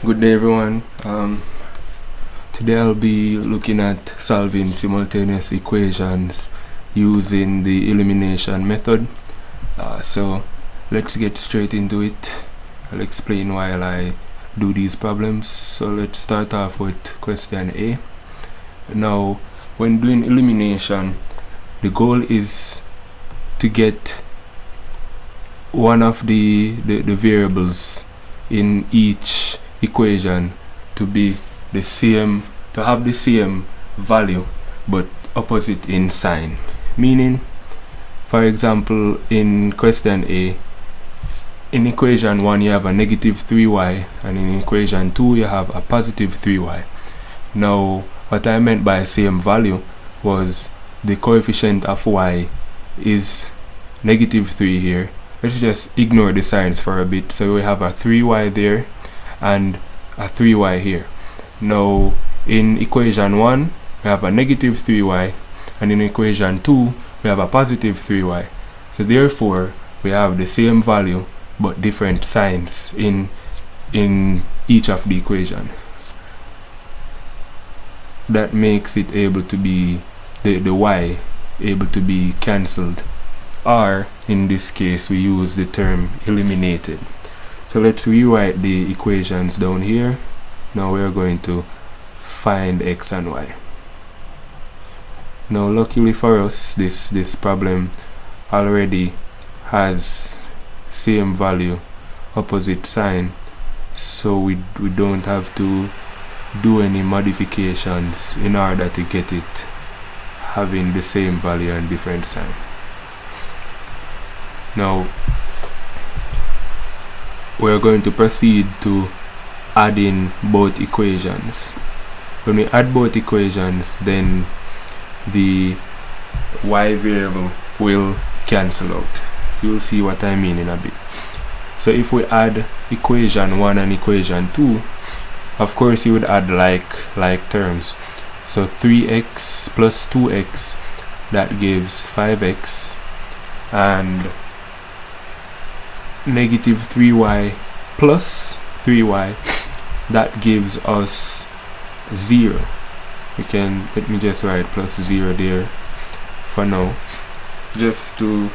Good day everyone. Today I'll be looking at solving simultaneous equations using the elimination method. So let's get straight into it. I'll explain while I do these problems. So let's start off with question A. Now when doing elimination, the goal is to get one of the variables in each equation to be the same, to have the same value but opposite in sign. Meaning, for example, in question A, in equation 1 you have a negative 3y, and in equation 2 you have a positive 3y. Now what I meant by same value was the coefficient of y is negative 3 here. Let's just ignore the signs for a bit. So we have a 3y there and a 3y here. Now in equation 1 we have a negative 3y, and in equation 2 we have a positive 3y. So therefore we have the same value but different signs in each of the equation. That makes it able to be the y able to be cancelled, or in this case we use the term eliminated. So let's rewrite the equations down here. Now we are going to find x and y. Now luckily for us, this problem already has same value, opposite sign, so we don't have to do any modifications in order to get it having the same value and different sign. Now we are going to proceed to add in both equations. When we add both equations, then the y variable will cancel out. You'll see what I mean in a bit. So if we add equation 1 and equation 2, of course you would add like terms. So 3x plus 2x, that gives 5x, and negative 3y plus 3y, that gives us 0. Let me just write plus 0 there for now, just to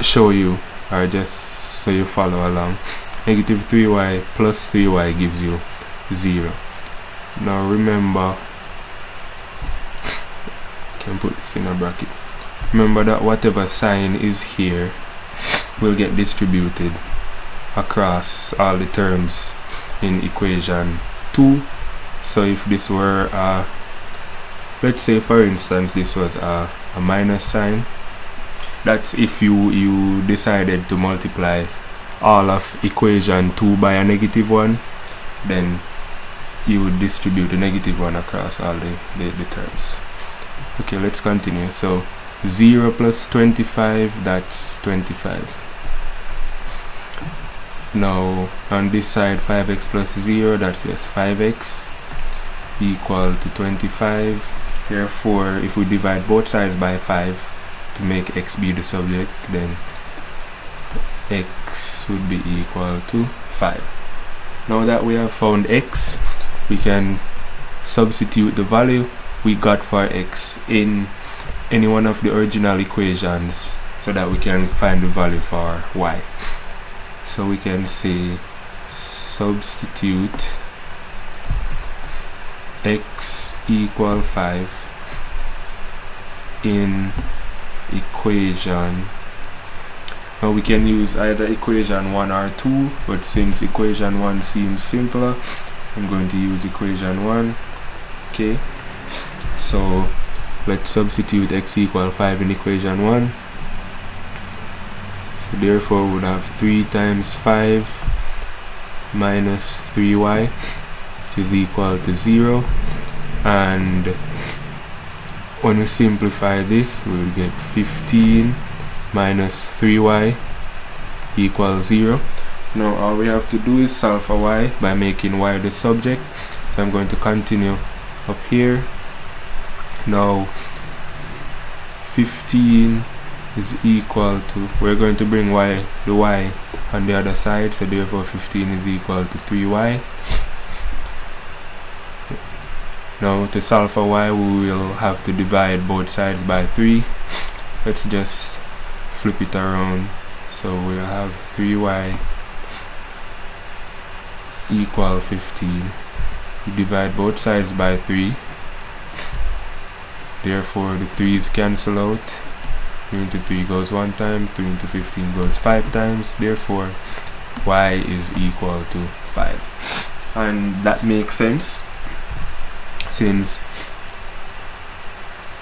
show you, or just so you follow along. Negative 3y plus 3y gives you 0. Now remember, I can put this in a bracket. Remember that whatever sign is here will get distributed across all the terms in equation 2. So if this were let's say for instance this was a minus sign, that's if you decided to multiply all of equation 2 by a negative 1, then you would distribute the negative 1 across all the terms. Okay, let's continue. So 0 plus 25, that's 25. Now on this side, 5x plus 0, that's just 5x, equal to 25. Therefore if we divide both sides by 5 to make x be the subject, then x would be equal to 5. Now that we have found x, we can substitute the value we got for x in any one of the original equations so that we can find the value for y. So we can say substitute x equal 5 in equation. Now we can use either equation 1 or 2, but since equation 1 seems simpler, I'm going to use equation 1. Okay, so let's substitute x equal 5 in equation 1. So therefore we would have 3 times 5 minus 3y, which is equal to 0. And when we simplify this, we will get 15 minus 3y equals 0. Now all we have to do is solve for y by making y the subject. So I'm going to continue up here. Now 15 is equal to, we're going to bring the y on the other side, so therefore 15 is equal to 3y. Now to solve for y, we will have to divide both sides by 3. Let's just flip it around, so we'll have 3y equal 15. We divide both sides by 3, therefore the 3's cancel out. 3 into 3 goes 1 time, 3 into 15 goes 5 times, therefore y is equal to 5. And that makes sense, since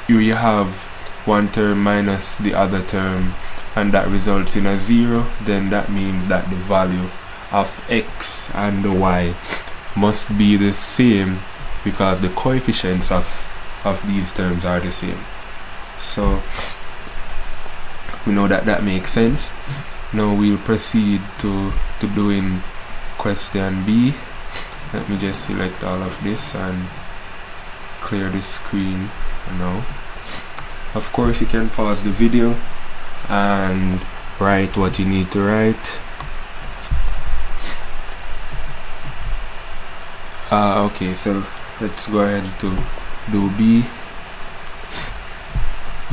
you have one term minus the other term and that results in a 0, then that means that the value of x and the y must be the same, because the coefficients of these terms are the same. So we know that that makes sense. Now we'll proceed to doing question B. Let me just select all of this and clear the screen now. Of course, you can pause the video and write what you need to write. Okay, so let's go ahead to do B.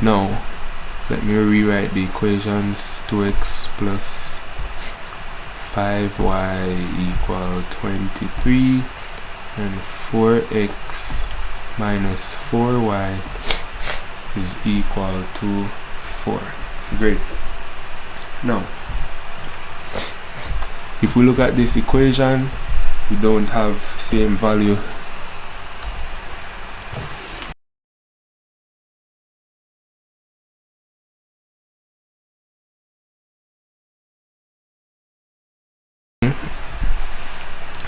Now let me rewrite the equations. 2x plus 5y equal 23 and 4x minus 4y is equal to 4. Great. Now if we look at this equation, we don't have same value.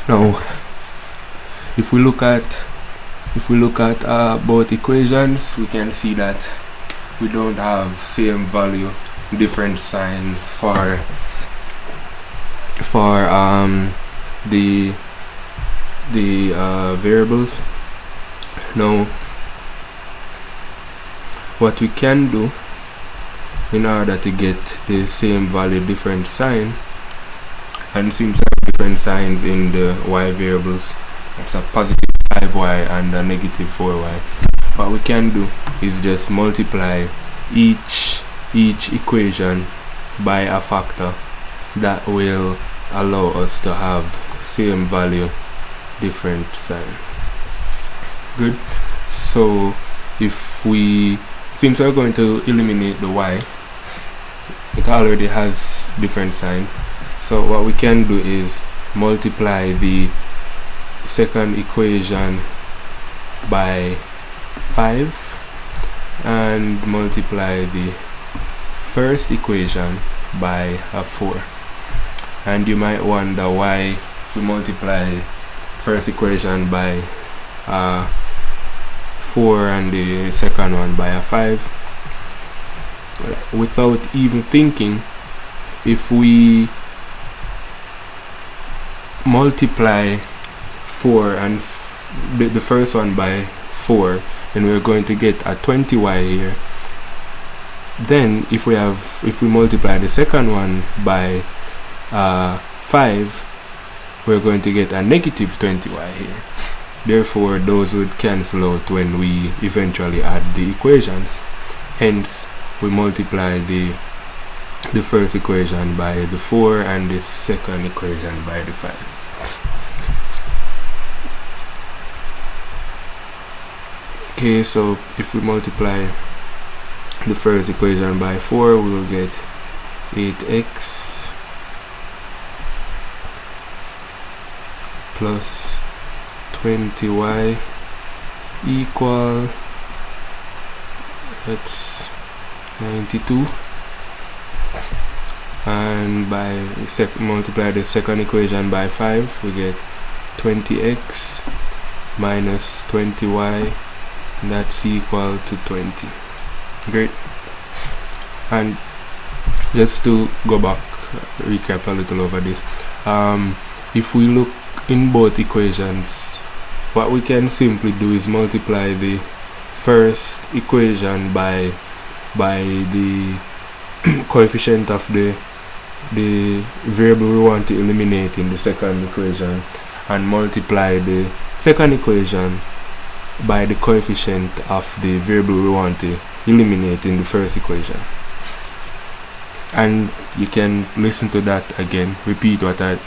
Now if we look at both equations, we can see that we don't have same value, different sign for the variables. Now what we can do in order to get the same value, different sign, and seems like different signs in the y variables, it's a positive 5y and a negative 4y. What we can do is just multiply each equation by a factor that will allow us to have same value, different sign. Good. So if we, since we're going to eliminate the y, it already has different signs, so what we can do is multiply the second equation by 5 and multiply the first equation by a 4. And you might wonder why we multiply first equation by 4 and the second one by a 5 without even thinking. If we multiply 4 and the first one by 4, then we're going to get a 20y here. Then if we multiply the second one by 5, we're going to get a negative 20y here. Therefore those would cancel out when we eventually add the equations. Hence we multiply the first equation by the 4 and the second equation by the 5. Okay, so if we multiply the first equation by 4, we will get 8x plus 20y equal, that's 92, and by multiply the second equation by 5, we get 20x minus 20y, and that's equal to 20. Great. And just to go back, recap a little over this, if we look in both equations, what we can simply do is multiply the first equation by the coefficient of the variable we want to eliminate in the second equation and multiply the second equation by the coefficient of the variable we want to eliminate in the first equation. And you can listen to that again, repeat what I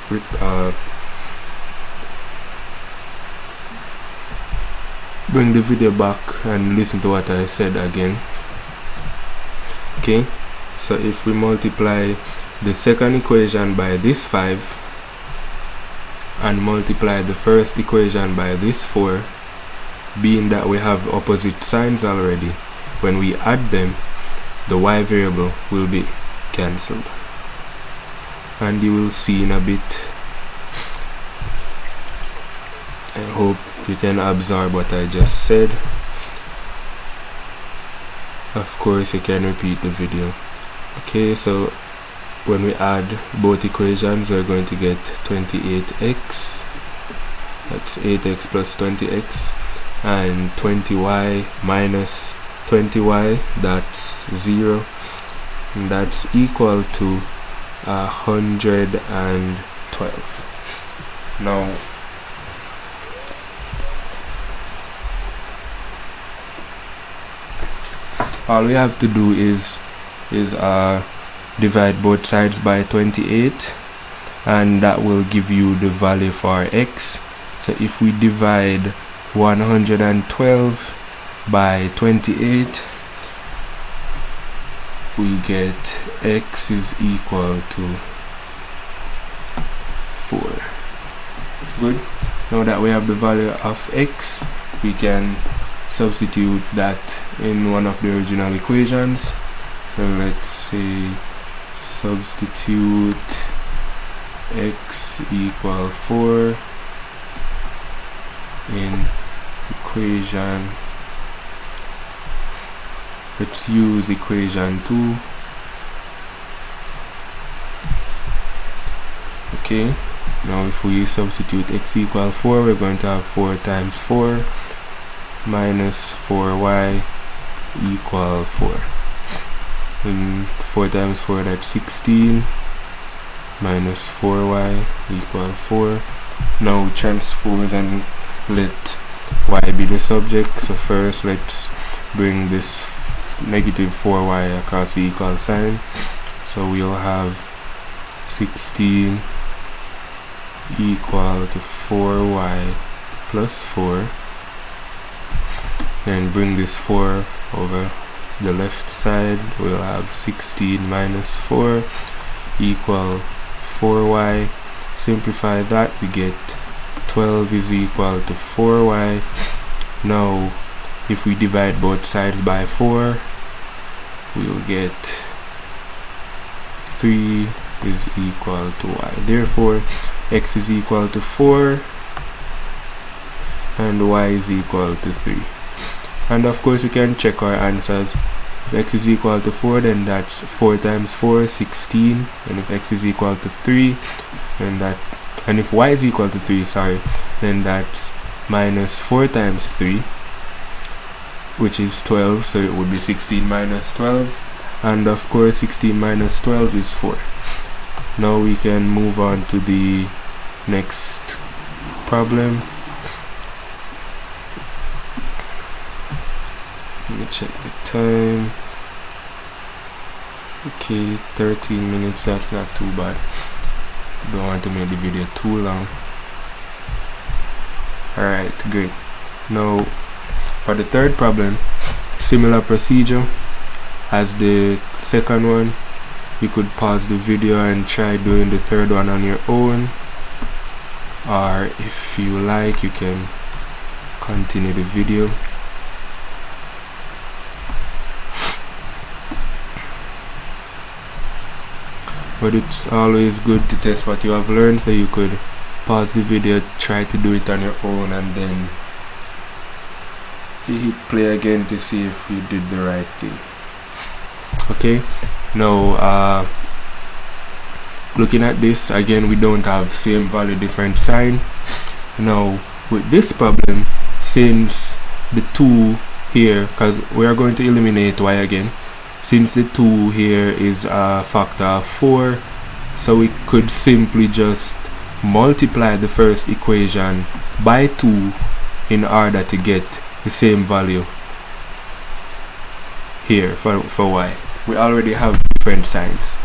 bring the video back and listen to what I said again. Okay, so if we multiply the second equation by this 5 and multiply the first equation by this 4, being that we have opposite signs already, when we add them, the y variable will be cancelled, and you will see in a bit. I hope you can absorb what I just said. Of course, you can repeat the video. Okay, so when we add both equations, we're going to get 28x, that's 8x plus 20x, and 20y minus 20y, that's 0, and that's equal to 112. Now all we have to do is divide both sides by 28, and that will give you the value for x. So if we divide 112 by 28, we get x is equal to 4. Good. Now that we have the value of x, we can substitute that in one of the original equations. So let's say substitute x equal 4 in equation, let's use equation 2. Okay, now if we substitute x equal 4, we're going to have 4 times 4 minus 4y equal 4. And 4 times 4, that's 16, minus 4y equal 4. Now transpose and let y be the subject. So first let's bring this negative 4y across the equal sign. So we'll have 16 equal to 4y plus 4. Then bring this 4 over the left side. We'll have 16 minus 4 equal 4y. Simplify that, we get 12 is equal to 4y. Now if we divide both sides by 4, we'll get 3 is equal to y. Therefore x is equal to 4 and y is equal to 3. And of course we can check our answers. If x is equal to 4, then that's 4 times 4, 16. And if x is equal to 3, then and if y is equal to 3, sorry, then that's minus 4 times 3, which is 12. So it would be 16 minus 12. And of course 16 minus 12 is 4. Now we can move on to the next problem. Let me check the time. Okay, 13 minutes, that's not too bad. Don't want to make the video too long. Alright, great. Now for the third problem, similar procedure as the second one. You could pause the video and try doing the third one on your own, or if you like, you can continue the video. But it's always good to test what you have learned, so you could pause the video, try to do it on your own, and then you hit play again to see if you did the right thing. Okay, now looking at this again, we don't have same value, different sign. Now with this problem, since the 2 here, because we are going to eliminate y again, since the 2 here is a factor of 4, so we could simply just multiply the first equation by 2 in order to get the same value here for y. We already have different signs,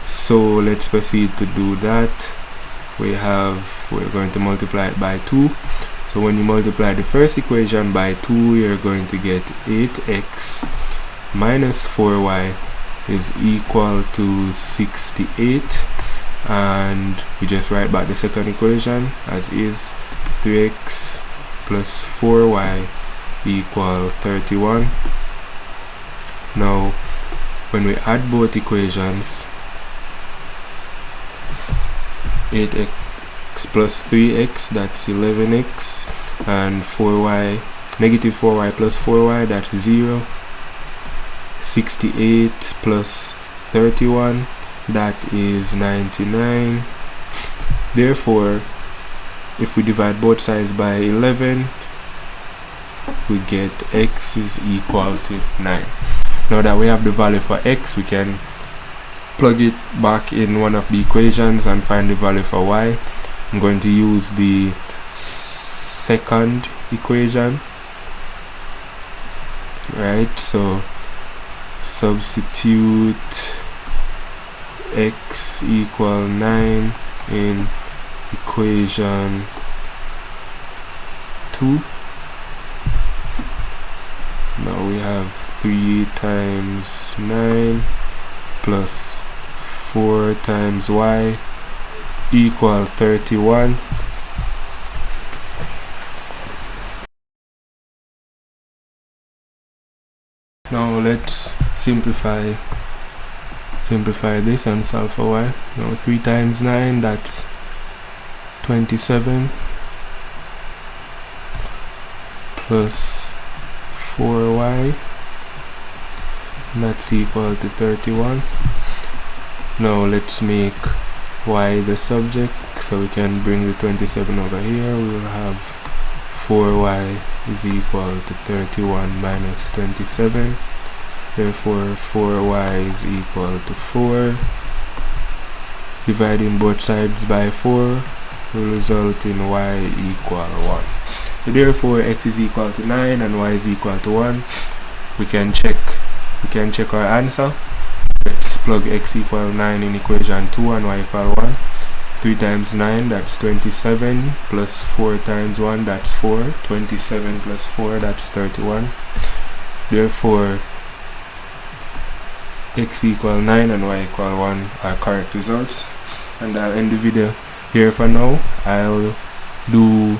so let's proceed to do that. We're going to multiply it by 2. So when you multiply the first equation by 2, you're going to get 8x minus 4y is equal to 68, and we just write back the second equation as is. 3x plus 4y equal 31. Now when we add both equations, 8x plus 3x, that's 11x, and 4y, negative 4y plus 4y, that's 0. 68 plus 31, that is 99. Therefore, if we divide both sides by 11, we get x is equal to 9. Now that we have the value for x, we can plug it back in one of the equations and find the value for y. I'm going to use the second equation, right? So substitute x equal 9 in equation 2. Now we have 3 times 9 plus 4 times y equal 31. Now let's simplify this and solve for y. Now 3 times 9, that's 27, plus 4y, that's equal to 31. Now let's make y the subject, so we can bring the 27 over here. We will have 4y is equal to 31 minus 27. Therefore 4y is equal to 4. Dividing both sides by 4 will result in y equal 1. So therefore x is equal to 9 and y is equal to 1. We can check our answer. Let's plug x equal 9 in equation 2 and y equal 1. 3 times 9, that's 27, plus 4 times 1, that's 4. 27 plus 4, that's 31. Therefore x equal 9 and y equal 1 are correct results. And I'll end the video here for now. I'll do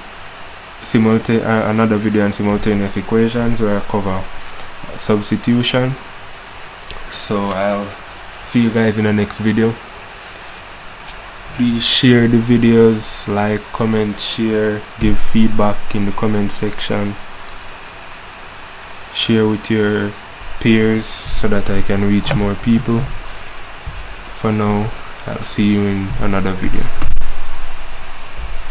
another video on simultaneous equations where I cover substitution. So I'll see you guys in the next video. Please share the videos, like, comment, share, give feedback in the comment section. Share with your peers so that I can reach more people. For now, I'll see you in another video.